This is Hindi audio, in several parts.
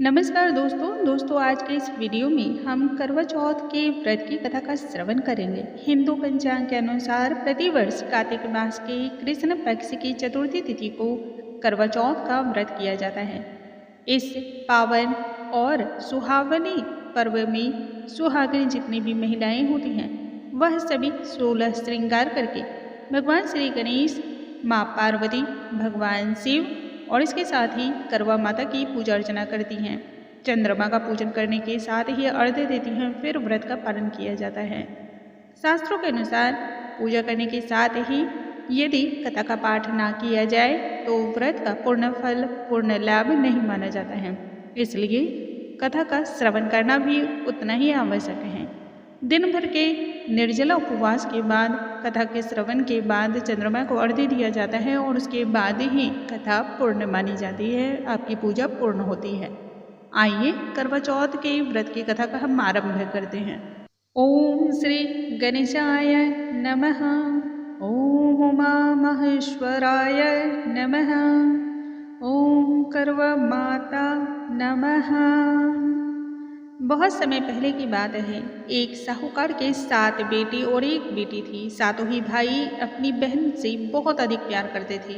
नमस्कार दोस्तों आज के इस वीडियो में हम करवा चौथ के व्रत की कथा का श्रवण करेंगे। हिंदू पंचांग के अनुसार प्रतिवर्ष कार्तिक मास के कृष्ण पक्ष की चतुर्थी तिथि को करवा चौथ का व्रत किया जाता है। इस पावन और सुहावनी पर्व में सुहागिन जितनी भी महिलाएं होती हैं वह सभी 16 श्रृंगार करके भगवान श्री गणेश, माँ पार्वती, भगवान शिव और इसके साथ ही करवा माता की पूजा अर्चना करती हैं। चंद्रमा का पूजन करने के साथ ही अर्घ्य देती हैं, फिर व्रत का पालन किया जाता है। शास्त्रों के अनुसार पूजा करने के साथ ही यदि कथा का पाठ ना किया जाए तो व्रत का पूर्ण फल, पूर्ण लाभ नहीं माना जाता है। इसलिए कथा का श्रवण करना भी उतना ही आवश्यक है। दिन भर के निर्जला उपवास के बाद कथा के श्रवण के बाद चंद्रमा को अर्घ्य दिया जाता है और उसके बाद ही कथा पूर्ण मानी जाती है, आपकी पूजा पूर्ण होती है। आइए करवा चौथ के व्रत की कथा का हम आरंभ करते हैं। ओम श्री गणेशाय नमः। ओम उमा महेश्वराय नमः। ओम करवा माता नमः। बहुत समय पहले की बात है। एक साहूकार के 7 बेटे और एक बेटी थी। सातों ही भाई अपनी बहन से बहुत अधिक प्यार करते थे।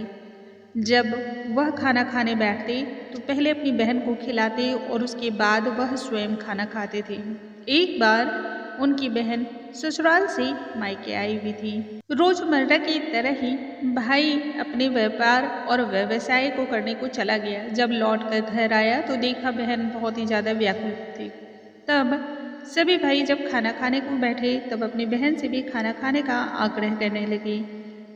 जब वह खाना खाने बैठते तो पहले अपनी बहन को खिलाते और उसके बाद वह स्वयं खाना खाते थे। एक बार उनकी बहन ससुराल से मायके आई हुई थी। रोजमर्रा की तरह ही भाई अपने व्यापार और व्यवसाय को करने को चला गया। जब लौट कर घर आया तो देखा बहन बहुत ही ज़्यादा व्याकुल थी। तब सभी भाई जब खाना खाने को बैठे तब अपनी बहन से भी खाना खाने का आग्रह करने लगे,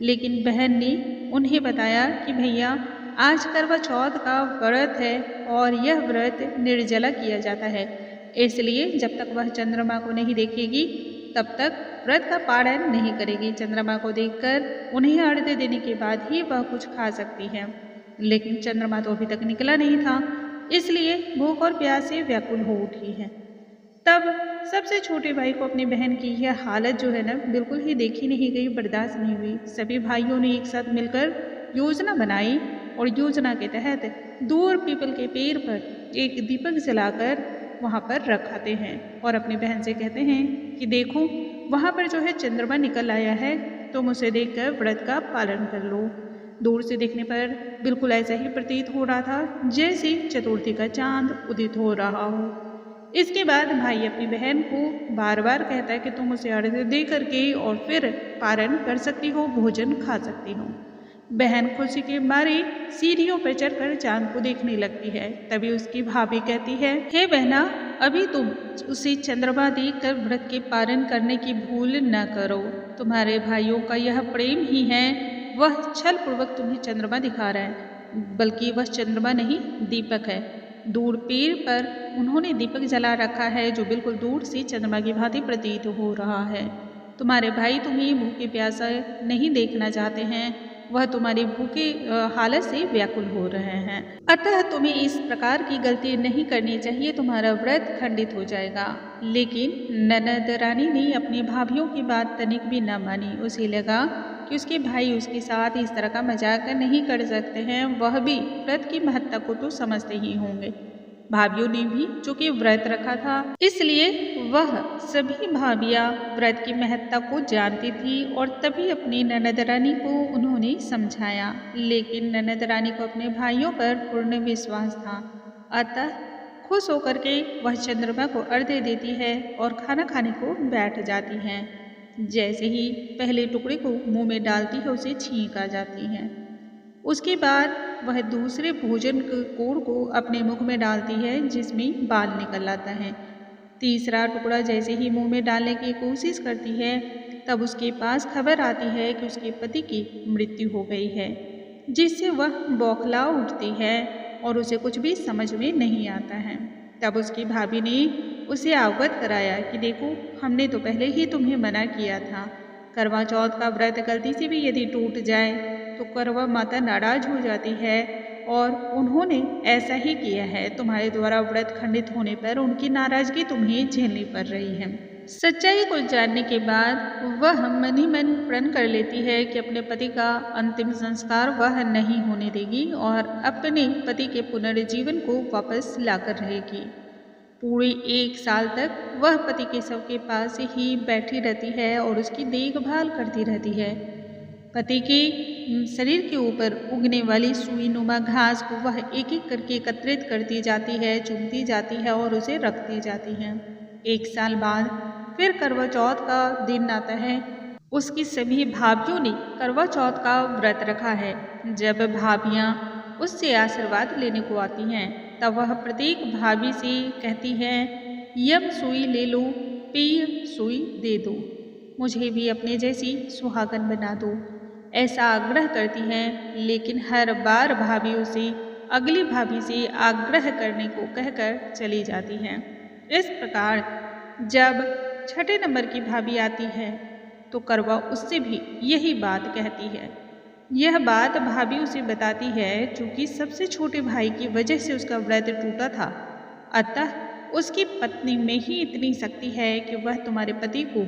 लेकिन बहन ने उन्हें बताया कि भैया आज करवा चौथ का व्रत है और यह व्रत निर्जला किया जाता है, इसलिए जब तक वह चंद्रमा को नहीं देखेगी तब तक व्रत का पालन नहीं करेगी। चंद्रमा को देखकर उन्हें अर्घ्य देने के बाद ही वह कुछ खा सकती है। लेकिन चंद्रमा तो अभी तक निकला नहीं था, इसलिए भूख और प्यास से व्याकुल हो उठी है। तब सबसे छोटे भाई को अपनी बहन की यह हालत जो है ना बिल्कुल ही देखी नहीं गई, बर्दाश्त नहीं हुई। सभी भाइयों ने एक साथ मिलकर योजना बनाई और योजना के तहत दूर पीपल के पेड़ पर एक दीपक जलाकर वहाँ पर रखाते हैं और अपनी बहन से कहते हैं कि देखो वहाँ पर जो है चंद्रमा निकल आया है, तुम उसे देखकर व्रत का पालन कर लो। दूर से देखने पर बिल्कुल ऐसा ही प्रतीत हो रहा था जैसे चतुर्थी का चांद उदित हो रहा हो। इसके बाद भाई अपनी बहन को बार बार कहता है कि तुम उसे अर्घ्य दे करके और फिर पारण कर सकती हो, भोजन खा सकती हो। बहन खुशी के मारे सीढ़ियों पर चढ़कर चांद को देखने लगती है। तभी उसकी भाभी कहती है, हे बहना, अभी तुम उसे चंद्रमा देखकर व्रत के पारण करने की भूल न करो। तुम्हारे भाइयों का यह प्रेम ही है, वह छल पूर्वक तुम्हें चंद्रमा दिखा रहा है, बल्कि वह चंद्रमा नहीं दीपक है। दूर पेड़ पर उन्होंने दीपक जला रखा है जो बिल्कुल दूर से चंद्रमा की भांति प्रतीत हो रहा है। तुम्हारे भाई तुम्हें भूखे प्यासा नहीं देखना चाहते हैं, वह तुम्हारी भूखे हालत से व्याकुल हो रहे हैं। अतः तुम्हें इस प्रकार की गलती नहीं करनी चाहिए, तुम्हारा व्रत खंडित हो जाएगा। लेकिन ननद रानी ने अपनी भाभियों की बात तनिक भी न मानी। उसे लगा कि उसके भाई उसके साथ इस तरह का मजाक नहीं कर सकते हैं, वह भी व्रत की महत्ता को तो समझते ही होंगे। भाभियों ने भी चूंकि व्रत रखा था इसलिए वह सभी भाभियां व्रत की महत्ता को जानती थी और तभी अपनी ननद रानी को उन्होंने समझाया। लेकिन ननद रानी को अपने भाइयों पर पूर्ण विश्वास था, अतः खुश होकर के वह चंद्रमा को अर्घ्य देती है और खाना खाने को बैठ जाती है। जैसे ही पहले टुकड़े को मुंह में डालती है उसे छींक आ जाती है। उसके बाद वह दूसरे भोजन कोड़ को अपने मुख में डालती है जिसमें बाल निकल आता है। तीसरा टुकड़ा जैसे ही मुंह में डालने की कोशिश करती है तब उसके पास खबर आती है कि उसके पति की मृत्यु हो गई है, जिससे वह बौखला उठती है और उसे कुछ भी समझ में नहीं आता है। तब उसकी भाभी ने उसे अवगत कराया कि देखो, हमने तो पहले ही तुम्हें मना किया था, करवा चौथ का व्रत गलती से भी यदि टूट जाए तो करवा माता नाराज हो जाती है और उन्होंने ऐसा ही किया है। तुम्हारे द्वारा व्रत खंडित होने पर उनकी नाराजगी तुम्हें झेलनी पड़ रही है। सच्चाई को जानने के बाद वह मन ही मन प्रण कर लेती है कि अपने पति का अंतिम संस्कार वह नहीं होने देगी और अपने पति के पुनर्जीवन को वापस लाकर रहेगी। पूरे 1 साल तक वह पति के शव के पास ही बैठी रहती है और उसकी देखभाल करती रहती है। पति के शरीर के ऊपर उगने वाली सुई नुमा घास को वह एक एक करके एकत्रित करती जाती है, चुनती जाती है और उसे रखती जाती है। 1 साल बाद फिर करवा चौथ का दिन आता है। उसकी सभी भाभियों ने करवा चौथ का व्रत रखा है। जब भाभियाँ उससे आशीर्वाद लेने को आती हैं तब वह प्रत्येक भाभी से कहती है, यम सुई ले लो, पी सुई दे दो, मुझे भी अपने जैसी सुहागन बना दो, ऐसा आग्रह करती हैं। लेकिन हर बार भाभी उसे अगली भाभी से आग्रह करने को कहकर चली जाती हैं। इस प्रकार जब 6ठे नंबर की भाभी आती है तो करवा उससे भी यही बात कहती है। यह बात भाभी उसे बताती है चूँकि सबसे छोटे भाई की वजह से उसका व्रत टूटा था, अतः उसकी पत्नी में ही इतनी शक्ति है कि वह तुम्हारे पति को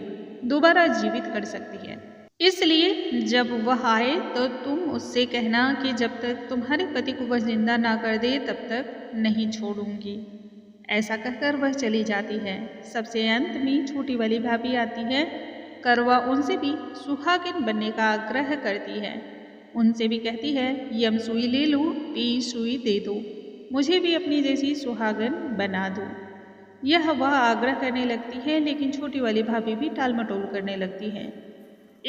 दोबारा जीवित कर सकती है। इसलिए जब वह आए तो तुम उससे कहना कि जब तक तुम्हारे पति को वह जिंदा ना कर दे तब तक नहीं छोड़ूंगी। ऐसा कहकर वह चली जाती है। सबसे अंत में छोटी वाली भाभी आती है। करवा उनसे भी सुहागिन बनने का आग्रह करती है। उनसे भी कहती है, यम सुई ले लो, पी सुई दे दो, मुझे भी अपनी जैसी सुहागन बना दो। यह वह आग्रह करने लगती है, लेकिन छोटी वाली भाभी भी टाल मटोल करने लगती है।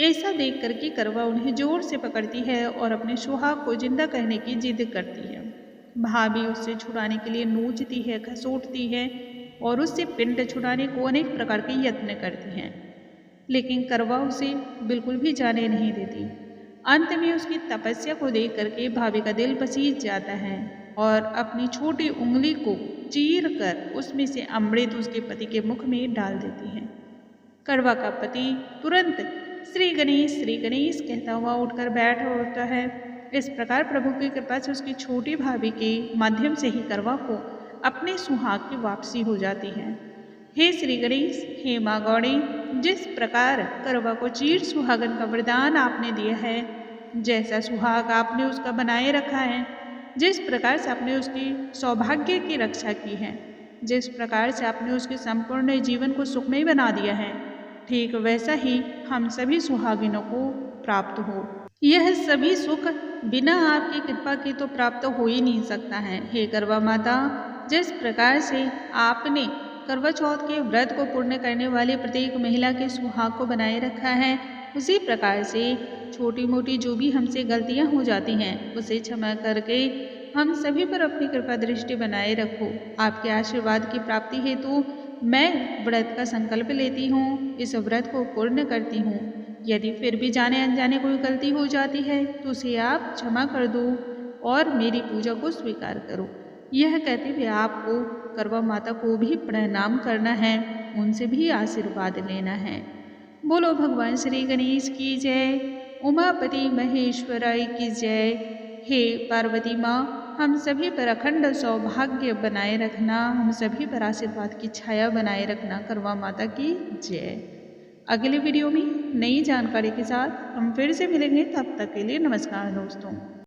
ऐसा देख करके करवा उन्हें जोर से पकड़ती है और अपने सुहाग को जिंदा करने की जिद करती है। भाभी उससे छुड़ाने के लिए नोचती है, खसोटती है और उससे पिंड छुड़ाने को अनेक प्रकार के यत्न करती हैं, लेकिन करवा उसे बिल्कुल भी जाने नहीं देती। अंत में उसकी तपस्या को देख करके भाभी का दिल पसीज जाता है और अपनी छोटी उंगली को चीर कर उसमें से अमृत उसके पति के मुख में डाल देती है। करवा का पति तुरंत श्री गणेश कहता हुआ उठकर बैठ होता है। इस प्रकार प्रभु की कृपा से उसकी छोटी भाभी के माध्यम से ही करवा को अपने सुहाग की वापसी हो जाती है। हे श्री गणेश, हे माँ गौड़ी, जिस प्रकार करवा को चीर सुहागन का वरदान आपने दिया है, जैसा सुहाग आपने उसका बनाए रखा है, जिस प्रकार से आपने उसकी सौभाग्य की रक्षा की है, जिस प्रकार से आपने उसके संपूर्ण जीवन को सुखमय बना दिया है, ठीक वैसा ही हम सभी सुहागिनों को प्राप्त हो। यह सभी सुख बिना आपकी कृपा के तो प्राप्त हो ही नहीं सकता है। हे करवा माता, जिस प्रकार से आपने करवा चौथ के व्रत को पूर्ण करने वाली प्रत्येक महिला के सुहाग को बनाए रखा है, उसी प्रकार से छोटी मोटी जो भी हमसे गलतियां हो जाती हैं उसे क्षमा करके हम सभी पर अपनी कृपा दृष्टि बनाए रखो। आपके आशीर्वाद की प्राप्ति हेतु मैं व्रत का संकल्प लेती हूँ, इस व्रत को पूर्ण करती हूँ। यदि फिर भी जाने अनजाने कोई गलती हो जाती है तो उसे आप क्षमा कर दो और मेरी पूजा को स्वीकार करो। यह कहते हुए आपको करवा माता को भी प्रणाम करना है, उनसे भी आशीर्वाद लेना है। बोलो भगवान श्री गणेश की जय, उमापति महेश्वराय की जय। हे पार्वती माँ, हम सभी पर अखंड सौभाग्य बनाए रखना, हम सभी पर आशीर्वाद की छाया बनाए रखना। करवा माता की जय। अगले वीडियो में नई जानकारी के साथ हम फिर से मिलेंगे, तब तक के लिए नमस्कार दोस्तों।